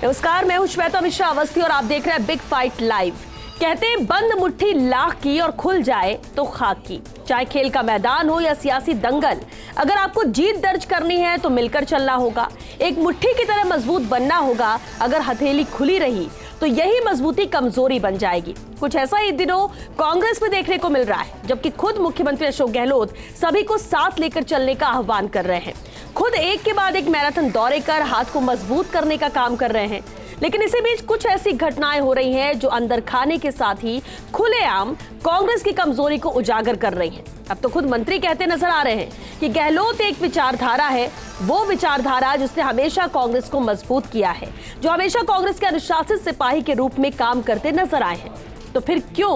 नमस्कार, मैं हूं श्वेता मिश्रा अवस्थी और आप देख रहे हैं बिग फाइट लाइव। कहते हैं बंद मुट्ठी लाख की और खुल जाए तो खाक की। चाहे खेल का मैदान हो या सियासी दंगल, अगर आपको जीत दर्ज करनी है तो मिलकर चलना होगा, एक मुट्ठी की तरह मजबूत बनना होगा। अगर हथेली खुली रही तो यही मजबूती कमजोरी बन जाएगी। कुछ ऐसा ही दिनों कांग्रेस में देखने को मिल रहा है, जबकि खुद मुख्यमंत्री अशोक गहलोत सभी को साथ लेकर चलने का आह्वान कर रहे हैं। खुद एक के बाद एक मैराथन दौरे कर हाथ को मजबूत करने का काम कर रहे हैं। लेकिन इसी बीच कुछ ऐसी घटनाएं हो रही हैं जो अंदर खाने के साथ ही खुलेआम कांग्रेस की कमजोरी को उजागर कर रही हैं। अब तो खुद मंत्री कहते नजर आ रहे हैं कि गहलोत एक विचारधारा है, वो विचारधारा जिसने हमेशा कांग्रेस को मजबूत किया है, जो हमेशा कांग्रेस के अनुशासित सिपाही के रूप में काम करते नजर आए हैं। तो फिर क्यों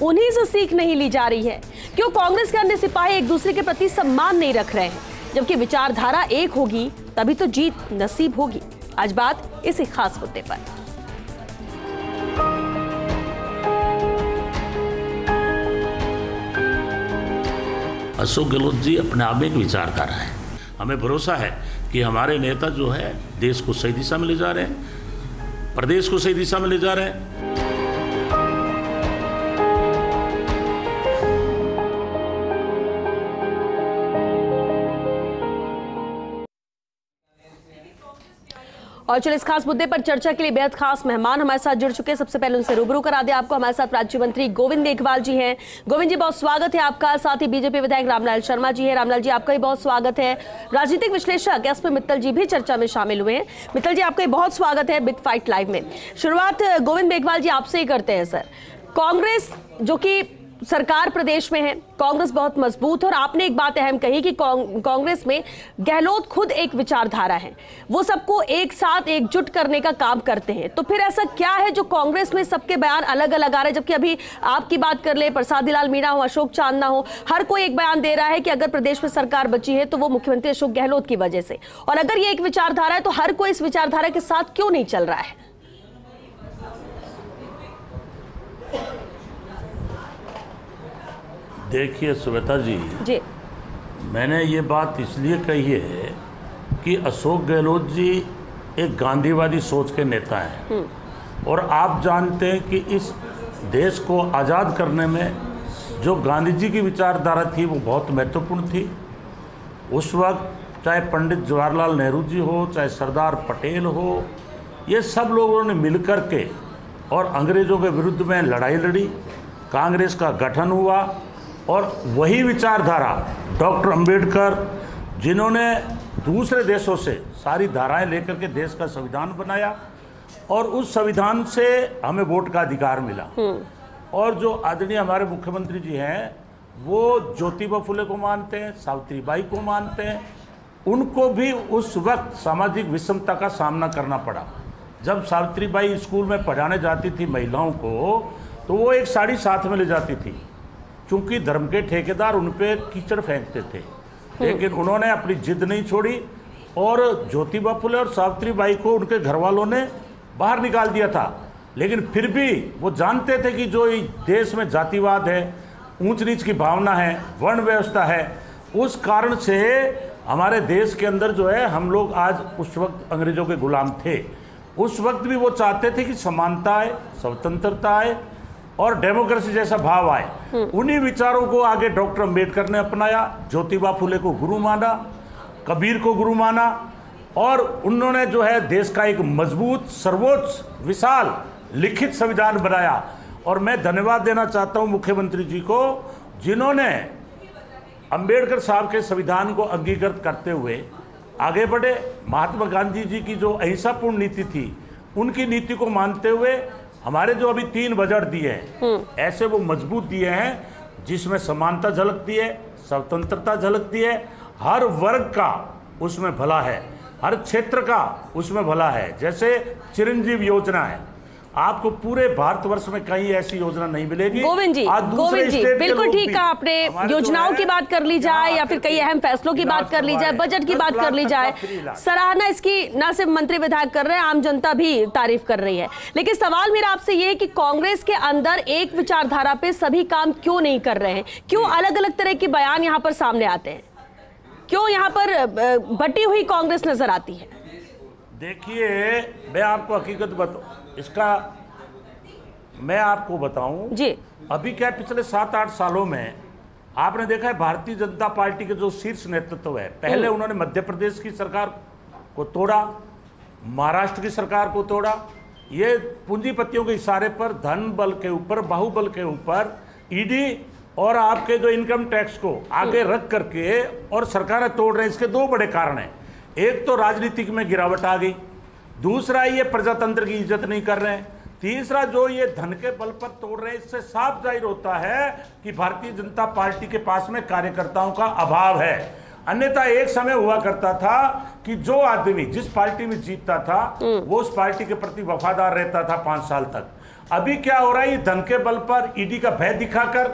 उन्हीं से सीख नहीं ली जा रही है? क्यों कांग्रेस के अन्य सिपाही एक दूसरे के प्रति सम्मान नहीं रख रहे हैं? जबकि विचारधारा एक होगी तभी तो जीत नसीब होगी। आज बात इसी खास मुद्दे पर। अशोक गहलोत जी अपने आप में एक विचारधारा है। हमें भरोसा है कि हमारे नेता जो है देश को सही दिशा में ले जा रहे हैं, प्रदेश को सही दिशा में ले जा रहे हैं। और चलिए इस खास मुद्दे पर चर्चा के लिए बेहद खास मेहमान हमारे साथ जुड़ चुके हैं। सबसे पहले उनसे रूबरू करा दिया आपको। हमारे साथ राज्य मंत्री गोविंद मेघवाल जी हैं। गोविंद जी, बहुत स्वागत है आपका। साथ ही बीजेपी विधायक रामलाल शर्मा जी हैं। रामलाल जी, आपका भी बहुत स्वागत है। राजनीतिक विश्लेषक एसपी मित्तल जी भी चर्चा में शामिल हुए हैं। मित्तल जी, आपका बहुत स्वागत है बिग फाइट लाइव में। शुरुआत गोविंद मेघवाल जी आपसे ही करते हैं। सर, कांग्रेस जो कि सरकार प्रदेश में है, कांग्रेस बहुत मजबूत है और आपने एक बात अहम कही कि कांग्रेस में गहलोत खुद एक विचारधारा है, वो सबको एक साथ एकजुट करने का काम करते हैं। तो फिर ऐसा क्या है जो कांग्रेस में सबके बयान अलग अलग आ रहे हैं? जबकि अभी आपकी बात कर ले, प्रसादी लाल मीणा हो, अशोक चांदना हो, हर कोई एक बयान दे रहा है कि अगर प्रदेश में सरकार बची है तो वो मुख्यमंत्री अशोक गहलोत की वजह से। और अगर ये एक विचारधारा है तो हर कोई इस विचारधारा के साथ क्यों नहीं चल रहा है? देखिए श्वेता जी, मैंने ये बात इसलिए कही है कि अशोक गहलोत जी एक गांधीवादी सोच के नेता हैं और आप जानते हैं कि इस देश को आज़ाद करने में जो गांधी जी की विचारधारा थी वो बहुत महत्वपूर्ण थी। उस वक्त चाहे पंडित जवाहरलाल नेहरू जी हो, चाहे सरदार पटेल हो, ये सब लोगों ने मिलकर के और अंग्रेज़ों के विरुद्ध में लड़ाई लड़ी, कांग्रेस का गठन हुआ। और वही विचारधारा डॉक्टर अंबेडकर, जिन्होंने दूसरे देशों से सारी धाराएं लेकर के देश का संविधान बनाया और उस संविधान से हमें वोट का अधिकार मिला। और जो आदरणीय हमारे मुख्यमंत्री जी हैं वो ज्योतिबा फुले को मानते हैं, सावित्रीबाई को मानते हैं। उनको भी उस वक्त सामाजिक विषमता का सामना करना पड़ा। जब सावित्रीबाई स्कूल में पढ़ाने जाती थी महिलाओं को, तो वो एक साड़ी साथ में ले जाती थी, क्योंकि धर्म के ठेकेदार उन पे कीचड़ फेंकते थे। लेकिन उन्होंने अपनी जिद नहीं छोड़ी और ज्योतिबा फुले और सावित्रीबाई को उनके घर वालों ने बाहर निकाल दिया था। लेकिन फिर भी वो जानते थे कि जो देश में जातिवाद है, ऊंच नीच की भावना है, वर्ण व्यवस्था है, उस कारण से हमारे देश के अंदर जो है हम लोग आज उस वक्त अंग्रेजों के गुलाम थे। उस वक्त भी वो चाहते थे कि समानता आए, स्वतंत्रता आए और डेमोक्रेसी जैसा भाव आए। उन्हीं विचारों को आगे डॉक्टर अंबेडकर ने अपनाया, ज्योतिबा फुले को गुरु माना, कबीर को गुरु माना और उन्होंने जो है देश का एक मजबूत, सर्वोच्च, विशाल लिखित संविधान बनाया। और मैं धन्यवाद देना चाहता हूं मुख्यमंत्री जी को, जिन्होंने अंबेडकर साहब के संविधान को अंगीकृत करते हुए आगे बढ़े। महात्मा गांधी जी की जो अहिंसापूर्ण नीति थी, उनकी नीति को मानते हुए हमारे जो अभी 3 बजट दिए हैं, ऐसे वो मजबूत दिए हैं जिसमें समानता झलकती है, स्वतंत्रता झलकती है, हर वर्ग का उसमें भला है, हर क्षेत्र का उसमें भला है। जैसे चिरंजीव योजना है, आपको पूरे भारतवर्ष में कहीं ऐसी योजना नहीं मिलेगी। गोविंद जी बिल्कुल ठीक कहा आपने। योजनाओं की बात कर ली जाए या फिर कई अहम फैसलों की बात कर ली जाए, बजट की बात कर ली जाए, सराहना इसकी न सिर्फ मंत्री विधायक कर रहे हैं, आम जनता भी तारीफ कर रही है। लेकिन सवाल मेरा आपसे ये है कि कांग्रेस के अंदर एक विचारधारा पे सभी काम क्यों नहीं कर रहे हैं? क्यों अलग अलग तरह के बयान यहाँ पर सामने आते हैं? क्यों यहाँ पर बटी हुई कांग्रेस नजर आती है? देखिए, मैं आपको हकीकत मैं आपको बताऊं जी। अभी क्या पिछले 7-8 सालों में आपने देखा है भारतीय जनता पार्टी के जो शीर्ष नेतृत्व है, पहले उन्होंने मध्य प्रदेश की सरकार को तोड़ा, महाराष्ट्र की सरकार को तोड़ा। ये पूंजीपतियों के इशारे पर धन बल के ऊपर, बाहुबल के ऊपर ईडी और आपके जो इनकम टैक्स को आगे रख करके और सरकारें तोड़ रहे हैं। इसके दो बड़े कारण हैं। एक तो राजनीतिक में गिरावट आ गई, दूसरा ये प्रजातंत्र की इज्जत नहीं कर रहे हैं, तीसरा जो ये धन के बल पर तोड़ रहे हैं। इससे साफ जाहिर होता है कि भारतीय जनता पार्टी के पास में कार्यकर्ताओं का अभाव है। अन्यथा एक समय हुआ करता था कि जो आदमी जिस पार्टी में जीतता था वो उस पार्टी के प्रति वफादार रहता था 5 साल तक। अभी क्या हो रहा है, धन के बल पर ईडी का भय दिखाकर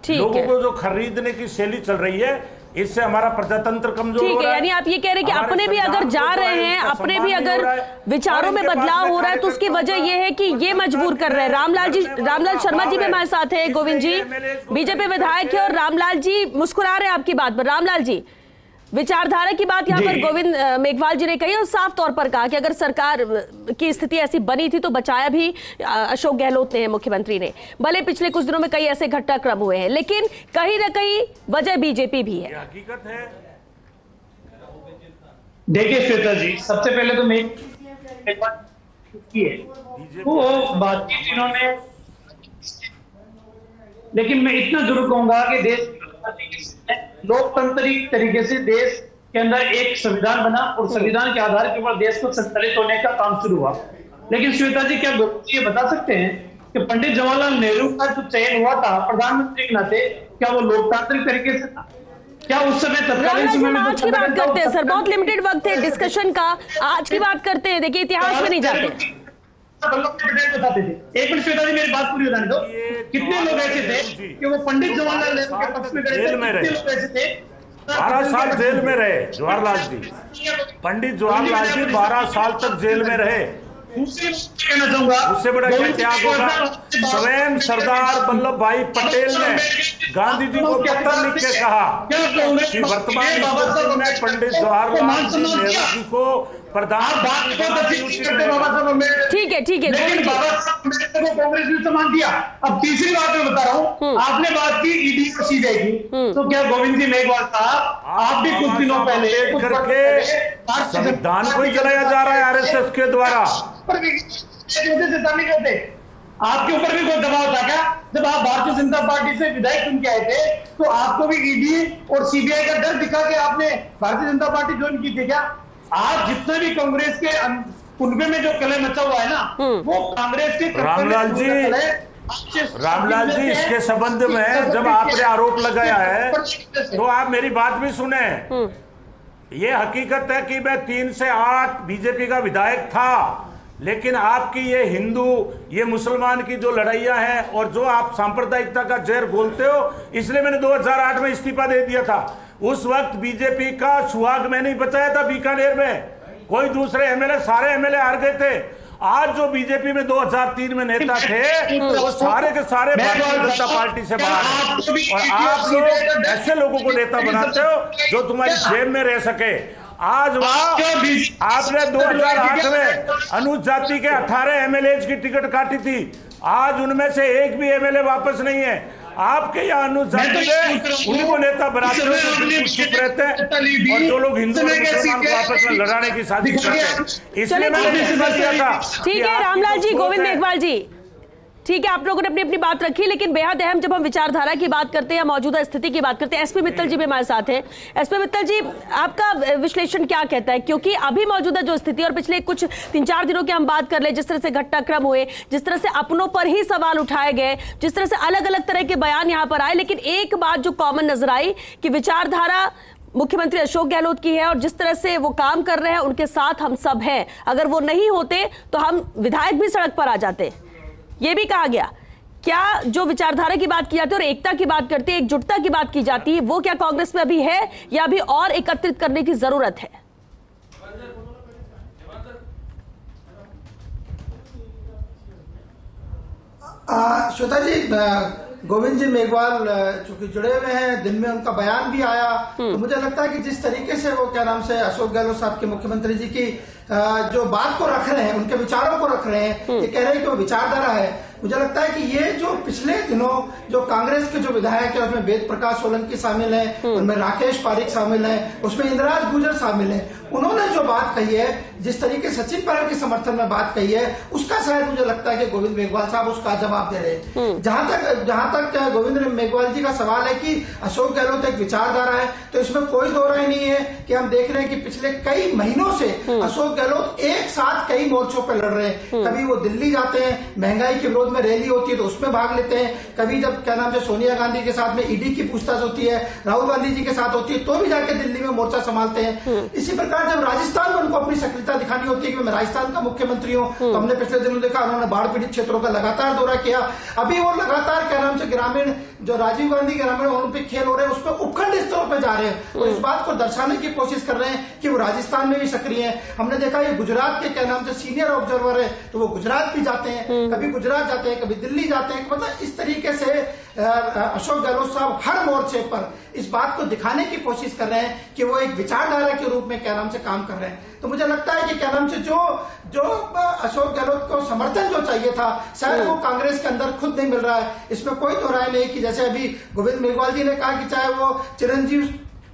लोगों को जो खरीदने की शैली चल रही है, इससे हमारा प्रजातंत्र कमजोर हो रहा है। यानी आप ये कह रहे हैं कि अपने भी अगर जा रहे हैं, अपने भी अगर विचारों में बदलाव हो रहा है, तो उसकी वजह ये है कि ये मजबूर कर रहे हैं। रामलाल शर्मा जी भी हमारे साथ है, गोविंद जी बीजेपी विधायक है, और रामलाल जी मुस्कुरा रहे हैं आपकी बात पर। रामलाल जी, विचारधारा की बात यहाँ पर गोविंद मेघवाल जी ने कही और साफ तौर पर कहा कि अगर सरकार की स्थिति ऐसी बनी थी तो बचाया भी अशोक गहलोत ने, मुख्यमंत्री ने। भले पिछले कुछ दिनों में कई ऐसे घटनाक्रम हुए हैं, लेकिन कहीं ना कहीं वजह बीजेपी भी है। हकीकत है। देखिए श्वेता जी, सबसे पहले तो मैं वो बातचीत इन्होंने, लेकिन मैं इतना जरूर कहूंगा कि देश लोकतांत्रिक तरीके से देश के अंदर एक संविधान बना और संविधान के आधार के ऊपर देश को संचालित होने का काम शुरू हुआ। लेकिन श्वेता जी, क्या ये बता सकते हैं कि पंडित जवाहरलाल नेहरू का जो चयन हुआ था प्रधानमंत्री के नाते, क्या वो लोकतांत्रिक तरीके से था? क्या उस समय तत्कालीन समय में आज की बात करते हैं सर, बहुत लिमिटेड वक्त है डिस्कशन का, आज की बात करते हैं। देखिए, इतिहास में नहीं जाते। बताते थे। एक मिनट श्वेता जी, मेरी बात पूरी होने दो। कितने लोग ऐसे थे कि वो पंडित जवाहरलाल नेहरू के पक्ष में गए थे? कितने लोग ऐसे थे? 12 साल जेल में रहे जवाहरलाल जी। पंडित जवाहरलाल जी 12 साल तक जेल में रहे। कहना चाहूंगा, उससे बड़ा क्या त्याग होगा? स्वयं सरदार वल्लभ भाई पटेल ने गांधी जी को पत्र लिख के कहा कि वर्तमान में पंडित जवाहरलाल जी नेहरू जी को ठीक है लेकिन बाबा साहब अम्बेडकर को कांग्रेस ने सम्मान दिया। अब तीसरी बात मैं बता रहा हूँ, आपने बात की ईडी और सीबीआई की, तो क्या गोविंद जी मेघवाल साहब, आप भी कुछ दिनों पहले करके संविधान को ही जलाया जा रहा है आरएसएस के द्वारा। आपके ऊपर भी कोई दबाव था क्या? जब आप भारतीय जनता पार्टी से विधायक चुन के आए थे तो आपको भी ईडी और सीबीआई का डर दिखा के आपने भारतीय जनता पार्टी ज्वाइन की थी क्या? आज जितने भी कांग्रेस के कुनबे में जो कलह मचा हुआ है ना, वो कांग्रेस के रामलाल जी, इसके संबंध में जब आपने आरोप लगाया है तो आप मेरी बात भी सुने। ये हकीकत है कि मैं 3 से 8 बीजेपी का विधायक था, लेकिन आपकी ये हिंदू ये मुसलमान की जो लड़ाइयां हैं और जो आप सांप्रदायिकता का जहर घोलते हो, इसलिए मैंने 2008 में इस्तीफा दे दिया था। उस वक्त बीजेपी का सुहाग मैंने ही बचाया था बीकानेर में, कोई दूसरे एमएलए, सारे एमएलए हार गए थे। आज जो बीजेपी में 2003 में नेता थे वो सारे के सारे भारतीय जनता पार्टी से बाहर हैं, और आप लोग ऐसे लोगों को नेता बनाते हो जो तुम्हारी जेब में रह सके। आज वहां आपने 2008 में अनुसूचित जाति के 18 एमएलए की टिकट काटी थी, आज उनमें से एक भी एमएलए वापस नहीं है। आपके यहाँ अनुसूचित जाति में उनको नेता बनाते हुए चुप रहते हैं, और जो लोग हिंदू और मुसलमान को आपस में लड़ाने की साजिश करते हैं। इसलिए मैंने किया था। ठीक है रामलाल जी, गोविंद मेघवाल जी, ठीक है, आप लोगों ने अपनी अपनी बात रखी, लेकिन बेहद अहम जब हम विचारधारा की बात करते हैं, मौजूदा स्थिति की बात करते हैं, एसपी मित्तल जी भी हमारे साथ हैं। एसपी मित्तल जी, आपका विश्लेषण क्या कहता है? क्योंकि अभी मौजूदा जो स्थिति और पिछले कुछ 3-4 दिनों की हम बात कर ले, जिस तरह से घटनाक्रम हुए, जिस तरह से अपनों पर ही सवाल उठाए गए, जिस तरह से अलग अलग तरह के बयान यहाँ पर आए, लेकिन एक बात जो कॉमन नजर आई कि विचारधारा मुख्यमंत्री अशोक गहलोत की है, और जिस तरह से वो काम कर रहे हैं उनके साथ हम सब हैं। अगर वो नहीं होते तो हम विधायक भी सड़क पर आ जाते, ये भी कहा गया। क्या जो विचारधारा की बात की जाती है और एकता की बात करती है, एकजुटता की बात की जाती है, वो क्या कांग्रेस में अभी है या अभी और एकत्रित करने की जरूरत है? श्वेता जी, गोविंद जी मेघवाल चूंकि जुड़े हुए हैं, दिन में उनका बयान भी आया, तो मुझे लगता है कि जिस तरीके से वो क्या नाम से अशोक गहलोत साहब के मुख्यमंत्री जी की जो बात को रख रहे हैं, उनके विचारों को रख रहे हैं, ये कह रहे हैं कि वो विचारधारा है। मुझे लगता है कि ये जो पिछले दिनों जो कांग्रेस के जो विधायक है, उसमें वेद प्रकाश सोलंकी शामिल हैं, उनमें राकेश पारिक शामिल हैं, उसमें इंद्राज गुर्जर शामिल हैं, उन्होंने जो बात कही है, जिस तरीके से सचिन पायलट के समर्थन में बात कही है, उसका शायद मुझे लगता है कि गोविंद मेघवाल साहब उसका जवाब दे रहे हैं। जहां तक गोविंद मेघवाल जी का सवाल है कि अशोक गहलोत एक विचारधारा है, तो इसमें कोई दो राय नहीं है कि हम देख रहे हैं कि पिछले कई महीनों से अशोक गहलोत एक साथ कई मोर्चों पर लड़ रहे हैं। कभी वो दिल्ली जाते हैं, महंगाई के विरोध में रैली होती है तो उसमें भाग लेते हैं, कभी जब क्या नाम से सोनिया गांधी के साथ में ईडी की पूछताछ होती है, राहुल गांधी जी के साथ होती है, तो भी जाके दिल्ली में मोर्चा संभालते हैं। इसी प्रकार जब राजस्थान में उनको अपनी सक्रियता दिखानी होती है कि मैं राजस्थान का मुख्यमंत्री हूं, तो हमने पिछले दिनों देखा उन्होंने बाढ़ पीड़ित क्षेत्रों का लगातार दौरा किया। अभी वो लगातार क्या नाम से ग्रामीण जो राजीव गांधी ग्रामीण ओलंपिक खेल हो रहे हैं, उसमें उपखंड स्तरों पर जा रहे हैं और इस बात को दर्शाने की कोशिश कर रहे हैं कि वो राजस्थान में भी सक्रिय है। हमने देखा ये गुजरात के क्या नाम से सीनियर ऑब्जर्वर है, तो वो गुजरात भी जाते हैं, कभी गुजरात जाते हैं, कभी दिल्ली जाते हैं। मतलब इस तरीके से अशोक गहलोत साहब हर मोर्चे पर इस बात को दिखाने की कोशिश कर रहे हैं कि वो एक विचारधारा के रूप में क्या नाम से काम कर रहे हैं। तो मुझे लगता है कि क्या नाम से जो अशोक गहलोत को समर्थन जो चाहिए था, शायद वो कांग्रेस के अंदर खुद नहीं मिल रहा है। इसमें कोई दो राय नहीं कि जैसे अभी गोविंद मेघवाल जी ने कहा कि चाहे वो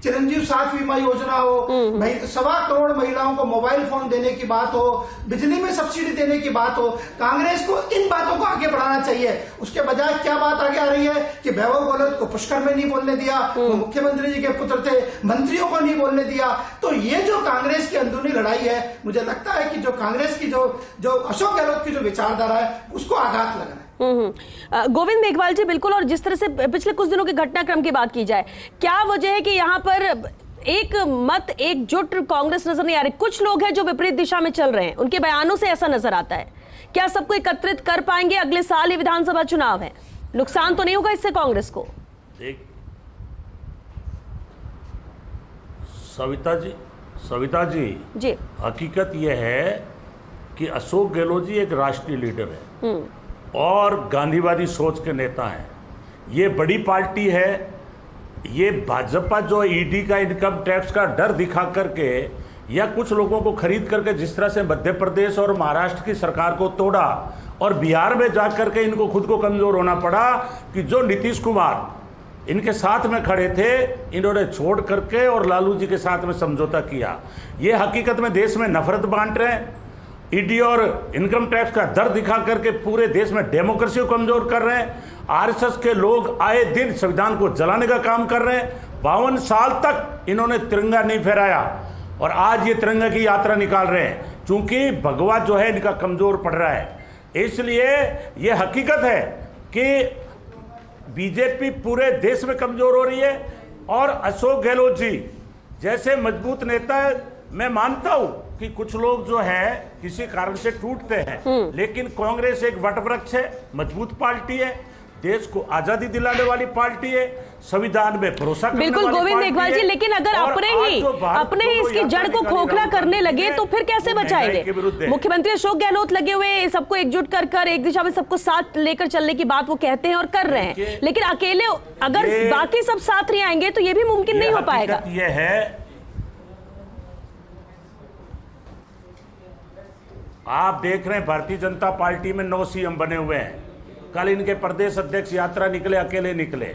चिरंजीव साथ बीमा योजना हो, 1.25 करोड़ महिलाओं को मोबाइल फोन देने की बात हो, बिजली में सब्सिडी देने की बात हो, कांग्रेस को इन बातों को आगे बढ़ाना चाहिए। उसके बजाय क्या बात आगे आ रही है कि वैभव गहलोत को पुष्कर में नहीं बोलने दिया, वो मुख्यमंत्री जी के पुत्र थे, मंत्रियों को नहीं बोलने दिया। तो ये जो कांग्रेस की अंदरूनी लड़ाई है, मुझे लगता है कि जो कांग्रेस की जो अशोक गहलोत की जो विचारधारा है, उसको आघात लग रहा है। गोविंद मेघवाल जी, बिल्कुल। और जिस तरह से पिछले कुछ दिनों के घटनाक्रम की बात की जाए, क्या वजह है कि यहाँ पर एक मत एकजुट कांग्रेस नजर नहीं आ रही? कुछ लोग हैं जो विपरीत दिशा में चल रहे हैं, उनके बयानों से ऐसा नजर आता है। क्या सबको एकत्रित कर पाएंगे? अगले साल ये विधानसभा चुनाव है, नुकसान तो नहीं होगा इससे कांग्रेस को? सविता जी हकीकत यह है कि अशोक गहलोत जी एक राष्ट्रीय लीडर है और गांधीवादी सोच के नेता हैं। ये बड़ी पार्टी है। ये भाजपा जो ईडी का इनकम टैक्स का डर दिखा करके या कुछ लोगों को खरीद करके जिस तरह से मध्य प्रदेश और महाराष्ट्र की सरकार को तोड़ा और बिहार में जा करके इनको खुद को कमजोर होना पड़ा कि जो नीतीश कुमार इनके साथ में खड़े थे, इन्होंने छोड़ करके और लालू जी के साथ में समझौता किया। ये हकीकत में देश में नफरत बांट रहे हैं। ईडी और इनकम टैक्स का डर दिखा करके पूरे देश में डेमोक्रेसी को कमजोर कर रहे हैं। आरएसएस के लोग आए दिन संविधान को जलाने का काम कर रहे हैं। 52 साल तक इन्होंने तिरंगा नहीं फहराया और आज ये तिरंगा की यात्रा निकाल रहे हैं, क्योंकि भगवा जो है इनका कमजोर पड़ रहा है। इसलिए ये हकीकत है कि बीजेपी पूरे देश में कमजोर हो रही है और अशोक गहलोत जी जैसे मजबूत नेता है। मैं मानता हूं कि कुछ लोग जो है किसी कारण से टूटते हैं, लेकिन कांग्रेस एक वटवृक्ष है, मजबूत पार्टी है, देश को आजादी दिलाने वाली पार्टी है, संविधान में भरोसा करने वाली बिल्कुल गोविंद मेघवाल जी, लेकिन अगर अपने ही इसकी जड़ को खोखला करने लगे तो फिर कैसे बचाएंगे? मुख्यमंत्री अशोक गहलोत लगे हुए सबको एकजुट कर एक दिशा में सबको साथ लेकर चलने की बात वो कहते हैं और कर रहे हैं, लेकिन अकेले अगर बाकी सब साथ नहीं आएंगे तो ये भी मुमकिन नहीं हो पाएगा। ये है, आप देख रहे हैं भारतीय जनता पार्टी में 9 सीएम बने हुए हैं। कल इनके प्रदेश अध्यक्ष यात्रा निकले, अकेले निकले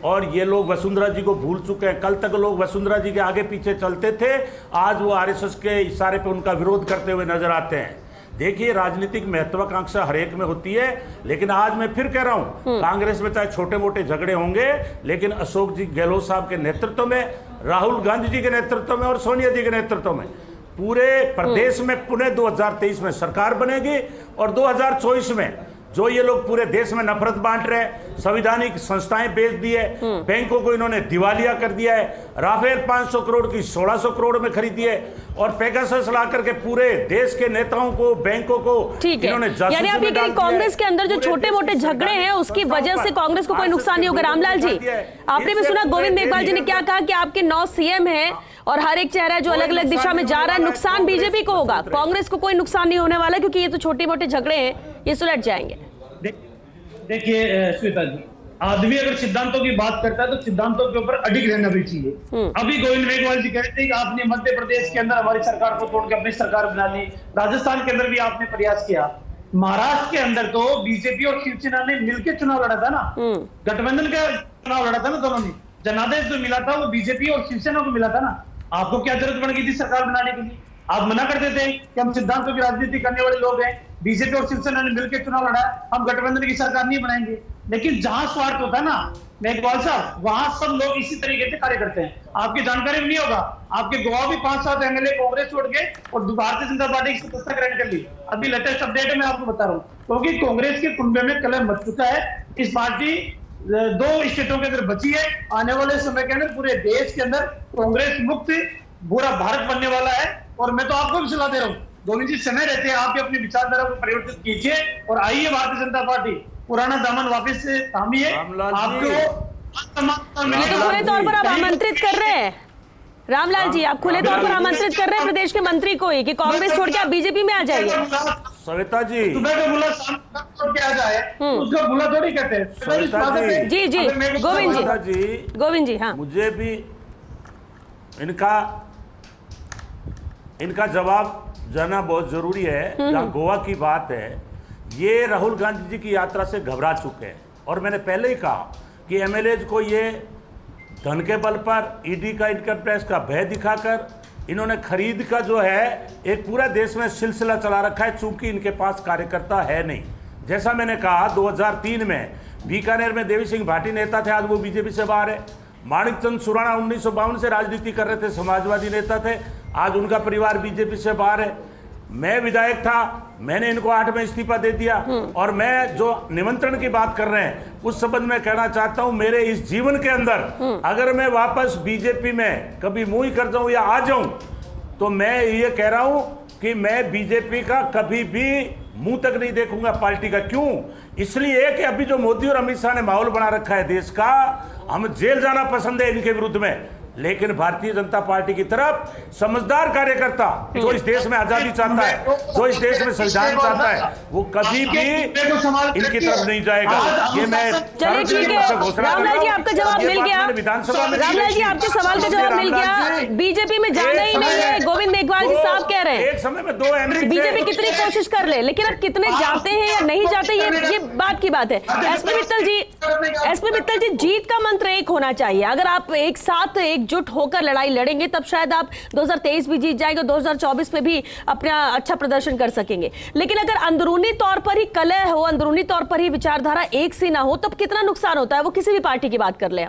और ये लोग वसुंधरा जी को भूल चुके हैं। कल तक लोग वसुंधरा जी के आगे पीछे चलते थे, आज वो आरएसएस के इशारे पे उनका विरोध करते हुए नजर आते हैं। देखिए, राजनीतिक महत्वाकांक्षा हर एक में होती है, लेकिन आज मैं फिर कह रहा हूं, कांग्रेस में चाहे छोटे मोटे झगड़े होंगे, लेकिन अशोक जी गहलोत साहब के नेतृत्व में, राहुल गांधी जी के नेतृत्व में और सोनिया जी के नेतृत्व में पूरे प्रदेश में पुनः 2023 में सरकार बनेगी और 2024 में जो ये लोग पूरे देश में नफरत बांट रहे हैं, संवैधानिक संस्थाएं बेच दी है, बैंकों को इन्होंने दिवालिया कर दिया है, राफेल 500 करोड़ की 1600 करोड़ में खरीदी है और पेगासस ला करके पूरे देश के नेताओं को, बैंकों को इन्होंने जासूसी में डाल दिया है। कांग्रेस के अंदर जो छोटे मोटे झगड़े हैं उसकी वजह से कांग्रेस को कोई नुकसान नहीं होगा। रामलाल जी, आपने भी सुना गोविंद मेघवाल जी ने क्या कहा कि आपके 9 सीएम हैं और हर एक चेहरा जो अलग अलग दिशा में जा रहा है, नुकसान बीजेपी को होगा, कांग्रेस को कोई नुकसान नहीं होने वाला, क्योंकि ये तो छोटे मोटे झगड़े हैं, ये सुलझ जाएंगे। देखिए श्वेता जी, आदमी अगर सिद्धांतों की बात करता है तो सिद्धांतों के ऊपर अडिग रहना भी चाहिए। अभी गोविंद मेघवाल जी कहते हैं कि आपने मध्य प्रदेश के अंदर हमारी सरकार को तोड़ के अपनी सरकार बना ली, राजस्थान के अंदर भी आपने प्रयास किया, महाराष्ट्र के अंदर तो बीजेपी और शिवसेना ने मिलकर चुनाव लड़ा था ना, गठबंधन का चुनाव लड़ा था ना दोनों ने, जनादेश जो मिला था वो बीजेपी और शिवसेना को मिला था ना। आपको क्या जरूरत पड़ गई थी सरकार बनाने के लिए? आप मना करते थे कि हम सिद्धांतों की राजनीति करने वाले लोग हैं, बीजेपी और शिवसेना ने मिलकर चुनाव लड़ा, हम गठबंधन की सरकार नहीं बनाएंगे। लेकिन जहां स्वार्थ होता है ना मेघवाल साहब, वहां सब लोग इसी तरीके से कार्य करते हैं। आपकी जानकारी में नहीं होगा, आपके गोवा भी 5-7 एमएलए कांग्रेस छोड़ के और भारतीय जनता पार्टी की सदस्यता ग्रहण कर ली। अभी लेटेस्ट अपडेट है, मैं आपको बता रहा हूँ, क्योंकि कांग्रेस के कुंबे में कलह मच चुका है। इस पार्टी 2 स्टेटों के अंदर बची है, आने वाले समय के अंदर पूरे देश के अंदर कांग्रेस मुक्त पूरा भारत बनने वाला है। और मैं तो आपको भी सलाह दे रहा हूँ, गोविंद जी समय रहते हैं आप अपनी विचारधारा को परिवर्तित कीजिए और आइए भारतीय जनता पार्टी, पुराना दामन वापस से थामिए। आपको ये तो खुले तौर पर आप आमंत्रित कर रहे हैं रामलाल जी, आप खुले तौर पर आमंत्रित कर रहे हैं प्रदेश के मंत्री को ही कि कांग्रेस छोड़ के आप बीजेपी में आ जाइए। सविता जी सुबह का बुला शाम छोड़ के आ जाए, उसका बुला थोड़ी कहते हैं। जी जी गोविंद जी हाँ, मुझे भी इनका जवाब जाना बहुत जरूरी है। जहाँ गोवा की बात है, ये राहुल गांधी जी की यात्रा से घबरा चुके हैं और मैंने पहले ही कहा कि एमएलएज को ये धन के बल पर ईडी का इनकम टैक्स का भय दिखाकर इन्होंने खरीद का जो है एक पूरा देश में सिलसिला चला रखा है, चूंकि इनके पास कार्यकर्ता है नहीं। जैसा मैंने कहा 2003 में बीकानेर में देवी सिंह भाटी नेता थे, आज वो बीजेपी से बाहर है। माणिकचंद सुराणा 1952 से राजनीति कर रहे थे, समाजवादी नेता थे, आज उनका परिवार बीजेपी से बाहर है। मैं विधायक था, मैंने इनको 8 में इस्तीफा दे दिया। और मैं जो निमंत्रण की बात कर रहे हैं उस संबंध में कहना चाहता हूं, मेरे इस जीवन के अंदर अगर मैं वापस बीजेपी में कभी मुंह कर जाऊं या आ जाऊं तो मैं ये कह रहा हूं कि मैं बीजेपी का कभी भी मुंह तक नहीं देखूंगा पार्टी का। क्यों? इसलिए कि अभी जो मोदी और अमित शाह ने माहौल बना रखा है देश का, हम जेल जाना पसंद है इनके विरुद्ध में, लेकिन भारतीय जनता पार्टी की तरफ समझदार कार्यकर्ता जो इस देश में आजादी चाहता है, जो इस देश में संविधान चाहता है, वो कभी भी इनकी तरफ नहीं जाएगा। ये मैं चलिए ठीक है रामलाल जी, आपका जवाब मिल गया। विधानसभा में रामलाल जी आपके सवाल का जवाब मिल गया, बीजेपी में जाना ही नहीं है। गोविंद मेघवाल जी साहब कह रहे हैं एक समय में 2 एमपी बीजेपी कितनी कोशिश कर ले, लेकिन अब कितने जाते हैं या नहीं जाते ये बात की बात है। एसपी मित्तल जी, जीत का मंत्र एक होना चाहिए। अगर आप एक साथ एकजुट होकर लड़ाई लड़ेंगे तब शायद आप 2023 भी जीत जाएंगे, 2024 में भी अपना अच्छा प्रदर्शन कर सकेंगे। लेकिन अगर अंदरूनी तौर पर ही कलह हो, अंदरूनी तौर पर ही विचारधारा एक सी ना हो, तब कितना नुकसान होता है, वो किसी भी पार्टी की बात कर ले।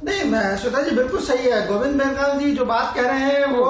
नहीं, मैं श्वेता जी बिल्कुल सही है। गोविंद मेघवाल जी जो बात कह रहे हैं वो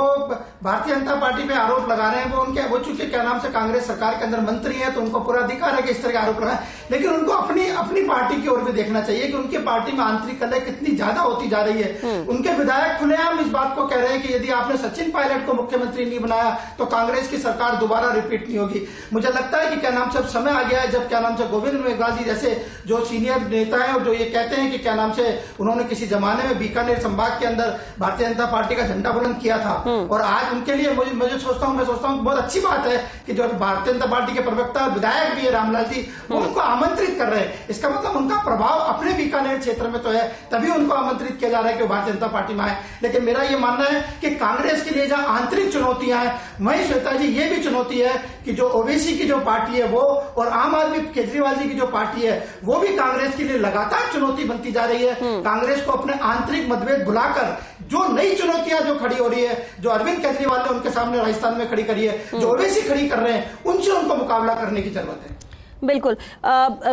भारतीय जनता पार्टी पे आरोप लगा रहे हैं। वो चूंकि क्या नाम से कांग्रेस सरकार के अंदर मंत्री है तो उनको पूरा अधिकार है कि इस तरह के आरोप लगाएं, लेकिन उनको अपनी पार्टी की ओर भी देखना चाहिए कि उनकी पार्टी में आंतरिक कलह कितनी ज्यादा होती जा रही है। उनके विधायक खुलेआम इस बात को कह रहे हैं कि यदि आपने सचिन पायलट को मुख्यमंत्री नहीं बनाया तो कांग्रेस की सरकार दोबारा रिपीट नहीं होगी। मुझे लगता है कि क्या नाम से अब समय आ गया है जब क्या नाम से गोविंद मेघवाल जी जैसे जो सीनियर नेता है और जो ये कहते हैं कि क्या नाम से उन्होंने किसी जमाने में बीकानेर संभाग के अंदर भारतीय जनता पार्टी का झंडा बुलंद किया था और आज उनके लिए मैं सोचता हूँ बहुत अच्छी बात है कि जो भारतीय जनता पार्टी के प्रवक्ता विधायक भी है रामलाल जी, उनको आमंत्रित कर रहे हैं। इसका मतलब उनका प्रभाव अपने बीकानेर क्षेत्र में तो है, तभी उनको आमंत्रित किया जा रहा है कि वो भारतीय जनता पार्टी में आए। लेकिन मेरा ये मानना है कि कांग्रेस के लिए जहां आंतरिक चुनौतियां हैं, वहीं श्वेता जी ये भी चुनौती है कि जो ओबीसी की जो पार्टी है वो और आम आदमी केजरीवाल जी की जो पार्टी है वो भी कांग्रेस के लिए लगातार चुनौती बनती जा रही है। कांग्रेस को अपने आंतरिक मतभेद भुलाकर जो नई चुनौतियां जो खड़ी हो रही है, जो अरविंद केजरीवाल ने उनके सामने राजस्थान में खड़ी करी है, जो ओबीसी खड़ी कर रहे हैं, उनसे उनको मुकाबला करने की जरूरत है। बिल्कुल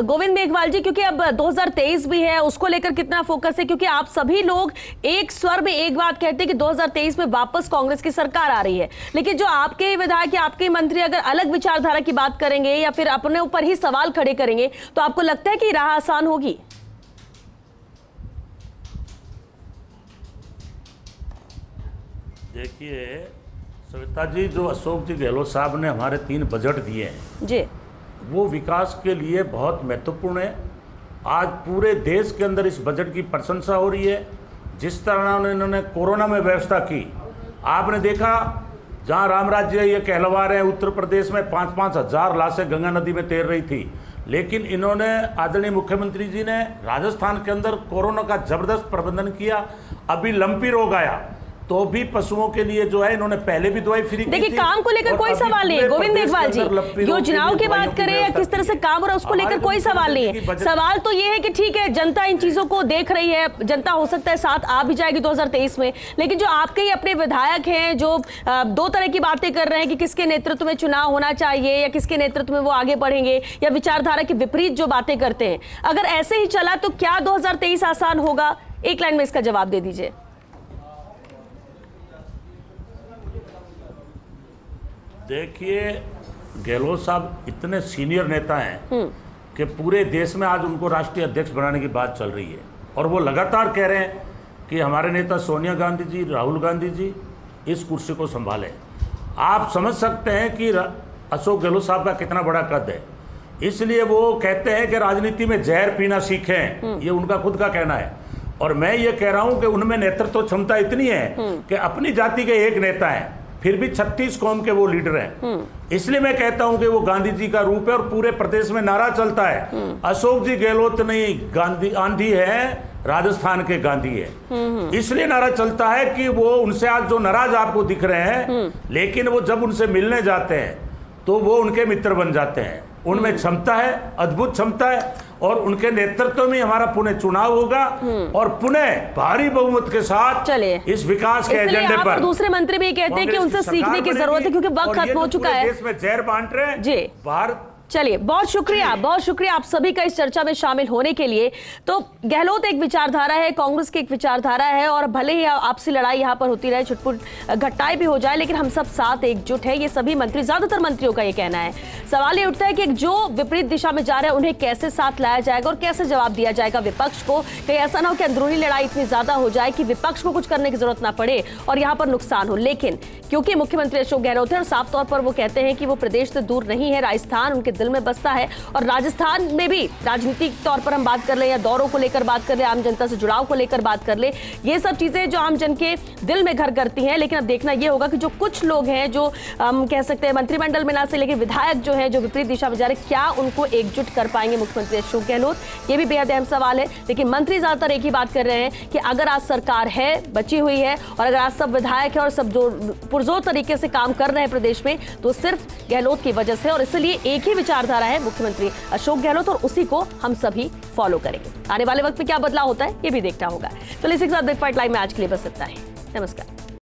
गोविंद मेघवाल जी, क्योंकि अब 2023 भी है, उसको लेकर कितना फोकस है? क्योंकि आप सभी लोग एक स्वर में एक बात कहते हैं कि 2023 में वापस कांग्रेस की सरकार आ रही है, लेकिन जो आपके विधायक या आपके मंत्री अगर अलग विचारधारा की बात करेंगे या फिर अपने ऊपर ही सवाल खड़े करेंगे तो आपको लगता है कि राह आसान होगी? देखिए सविता जी, जो अशोक जी गहलोत साहब ने हमारे 3 बजट दिए हैं जी, वो विकास के लिए बहुत महत्वपूर्ण है। आज पूरे देश के अंदर इस बजट की प्रशंसा हो रही है। जिस तरह इन्होंने कोरोना में व्यवस्था की, आपने देखा जहां राम राज्य ये कहलवा रहे हैं, उत्तर प्रदेश में 5-5 हजार लाशें गंगा नदी में तैर रही थी, लेकिन इन्होंने, आदरणीय मुख्यमंत्री जी ने राजस्थान के अंदर कोरोना का जबरदस्त प्रबंधन किया। अभी लंपी रोग आया तो भी पशुओं के लिए जो है इन्होंने पहले भी दवाई फ्री की। देखिए, काम को लेकर कोई सवाल नहीं है गोविंद मेघवाल जी, योजनाओं की बात करें या किस तरह से काम हो रहा है उसको लेकर कोई सवाल नहीं है। सवाल तो ये है कि ठीक है, जनता इन चीजों को देख रही है, जनता हो सकता है साथ आ भी जाएगी 2023 में, लेकिन जो आपके ही अपने विधायक हैं जो दो तरह की बातें कर रहे हैं कि किसके नेतृत्व में चुनाव होना चाहिए या किसके नेतृत्व में वो आगे बढ़ेंगे, या विचारधारा के विपरीत जो बातें करते हैं, अगर ऐसे ही चला तो क्या 2023 आसान होगा? एक लाइन में इसका जवाब दे दीजिए। देखिए, गहलोत साहब इतने सीनियर नेता हैं कि पूरे देश में आज उनको राष्ट्रीय अध्यक्ष बनाने की बात चल रही है, और वो लगातार कह रहे हैं कि हमारे नेता सोनिया गांधी जी, राहुल गांधी जी इस कुर्सी को संभालें। आप समझ सकते हैं कि अशोक गहलोत साहब का कितना बड़ा कद है, इसलिए वो कहते हैं कि राजनीति में जहर पीना सीखें, ये उनका खुद का कहना है। और मैं ये कह रहा हूं कि उनमें नेतृत्व क्षमता इतनी है कि अपनी जाति के एक नेता हैं, फिर भी 36 कौम के वो लीडर हैं। इसलिए मैं कहता हूं कि वो गांधी जी का रूप है, और पूरे प्रदेश में नारा चलता है, अशोक जी गहलोत नहीं, गांधी आंधी है, राजस्थान के गांधी है। इसलिए नारा चलता है कि वो उनसे आज जो नाराज आपको दिख रहे हैं, लेकिन वो जब उनसे मिलने जाते हैं तो वो उनके मित्र बन जाते हैं। उनमें क्षमता है, अद्भुत क्षमता है, और उनके नेतृत्व में हमारा पुणे चुनाव होगा, और पुणे भारी बहुमत के साथ चलिए इस विकास के एजेंडे पर। दूसरे मंत्री भी कहते हैं कि उनसे सीखने की जरूरत है, क्योंकि वक्त खत्म हो चुका है। देश में जहर बांट रहे हैं जी भारत। चलिए, बहुत शुक्रिया आप सभी का इस चर्चा में शामिल होने के लिए। तो गहलोत एक विचारधारा है, कांग्रेस की एक विचारधारा है, और भले ही आपसी लड़ाई यहाँ पर होती रहे, छुटपुट घटनाएं भी हो जाए, लेकिन हम सब साथ एकजुट है, ये सभी मंत्री, ज्यादातर मंत्रियों का ये कहना है। सवाल ये उठता है कि जो विपरीत दिशा में जा रहे हैं उन्हें कैसे साथ लाया जाएगा और कैसे जवाब दिया जाएगा विपक्ष को। कहीं ऐसा ना हो कि अंदरूनी लड़ाई इतनी ज्यादा हो जाए कि विपक्ष को कुछ करने की जरूरत ना पड़े और यहाँ पर नुकसान हो। लेकिन क्योंकि मुख्यमंत्री अशोक गहलोत है और साफ तौर पर वो कहते हैं कि वो प्रदेश से दूर नहीं है, राजस्थान उनके दिल में बसता है, और राजस्थान में भी राजनीतिक तौर पर हम बात कर ले या दौरों को लेकर बात कर ले, आम जनता से जुड़ाव को लेकर बात कर ले, ये सब चीजें जो आम जन के दिल में घर करती हैं। लेकिन अब देखना ये होगा कि जो कुछ लोग हैं जो कह सकते हैं मंत्रिमंडल में ना से, लेकिन विधायक जो है जो विपरीत दिशा में जा रहे, क्या उनको एकजुट कर पाएंगे मुख्यमंत्री अशोक गहलोत? ये भी बेहद अहम सवाल है। लेकिन मंत्री ज्यादातर एक ही बात कर रहे हैं कि अगर आज सरकार है, बची हुई है, और अगर आज सब विधायक है और सब जो पुरजोर तरीके से काम कर रहे हैं प्रदेश में, तो सिर्फ गहलोत की वजह से, और इसलिए एक ही विचारधारा है मुख्यमंत्री अशोक गहलोत, और उसी को हम सभी फॉलो करेंगे। आने वाले वक्त में क्या बदलाव होता है ये भी देखना होगा। तो इसी के साथ बिग फाइट लाइव में आज के लिए बस इतना ही। नमस्कार।